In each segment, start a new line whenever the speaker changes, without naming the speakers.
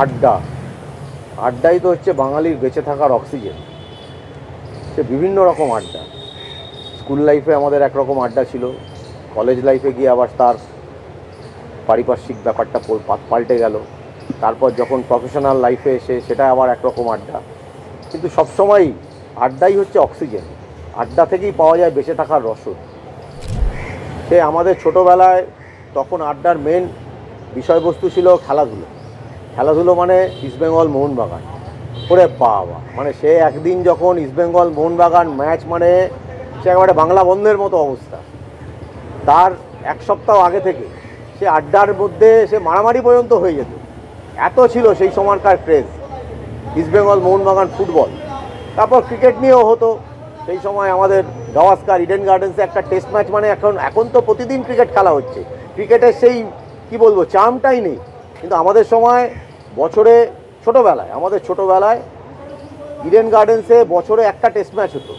আড্ডা, আড্ডাই তো হচ্ছে বাঙালির বেঁচে থাকার অক্সিজেন। সে বিভিন্ন রকম আড্ডা। স্কুল লাইফে আমাদের একরকম আড্ডা ছিল, কলেজ লাইফে গিয়ে আবার তার পারিপার্শ্বিক ব্যাপারটা পাল্টে গেল, তারপর যখন প্রফেশনাল লাইফে এসে সেটা আবার একরকম আড্ডা। কিন্তু সবসময়ই আড্ডাই হচ্ছে অক্সিজেন। আড্ডা থেকেই পাওয়া যায় বেঁচে থাকার রসদ। সে আমাদের ছোটোবেলায় তখন আড্ডার মেন বিষয়বস্তু ছিল খেলাধুলো। খেলাধুলো মানে ইস্টবেঙ্গল মোহনবাগান। ওরে বাবা, মানে সে একদিন যখন ইস্টবেঙ্গল মোহনবাগান ম্যাচ, মানে সে একেবারে বাংলা বন্ধের মতো অবস্থা। তার এক সপ্তাহ আগে থেকে সে আড্ডার মধ্যে সে মারামারি পর্যন্ত হয়ে যেত, এত ছিল সেই সময়কার ক্রেজ ইস্টবেঙ্গল মোহনবাগান ফুটবল। তারপর ক্রিকেট নিয়েও হতো। সেই সময় আমাদের গাভাস্কার ইডেন গার্ডেন্সে একটা টেস্ট ম্যাচ, মানে এখন তো প্রতিদিন ক্রিকেট খেলা হচ্ছে, ক্রিকেটের সেই কি বলবো চার্মটাই নেই। কিন্তু আমাদের সময় বছরে আমাদের ছোটোবেলায় ইডেন গার্ডেন্সে বছরে একটা টেস্ট ম্যাচ হতো।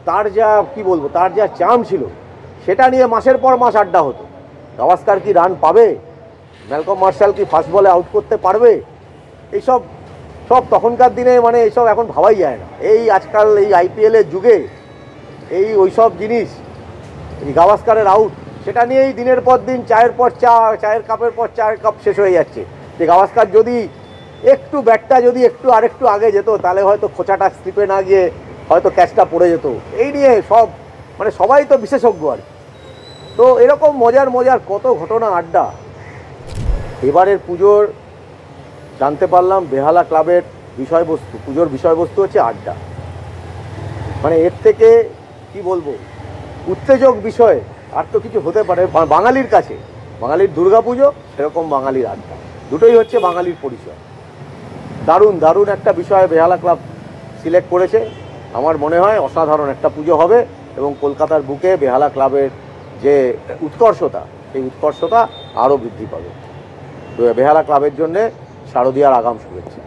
তার যা কি বলবো, তার যা চার্ম ছিল, সেটা নিয়ে মাসের পর মাস আড্ডা হতো। গাভাস্কার কি রান পাবে, ম্যালকম মার্শাল কি ফার্স্ট বলে আউট করতে পারবে, এইসব সব তখনকার দিনে, মানে এইসব এখন ভাবাই যায় না। এই আজকাল এই আইপিএলের যুগে এই ওইসব জিনিস, এই গাভাস্কারের আউট, সেটা নিয়েই দিনের পর দিন চায়ের পর চা, চায়ের কাপের পর চায়ের কাপ শেষ হয়ে যাচ্ছে। যে গাভাস্কার যদি একটু ব্যাটটা যদি আরেকটু আগে যেত, তাহলে হয়তো খোঁচাটা স্লিপে না গিয়ে হয়তো ক্যাচটা পড়ে যেত। এই নিয়ে সব, মানে সবাই তো বিশেষজ্ঞ আর। তো এরকম মজার কত ঘটনা, আড্ডা। এবারের পুজোর জানতে পারলাম বেহালা ক্লাবের বিষয়বস্তু, পুজোর বিষয়বস্তু হচ্ছে আড্ডা। মানে এর থেকে কি বলবো উত্তেজক বিষয় আর তো কিছু হতে পারে বাঙালির কাছে। বাঙালির দুর্গাপুজো, সেরকম বাঙালির আড্ডা, দুটোই হচ্ছে বাঙালির পরিচয়। দারুণ একটা বিষয় বেহালা ক্লাব সিলেক্ট করেছে। আমার মনে হয় অসাধারণ একটা পুজো হবে এবং কলকাতার বুকে বেহালা ক্লাবের যে উৎকর্ষতা, সেই উৎকর্ষতা আরও বৃদ্ধি পাবে। তো বেহালা ক্লাবের জন্যে শারদীয়ার আগাম শুভেচ্ছা।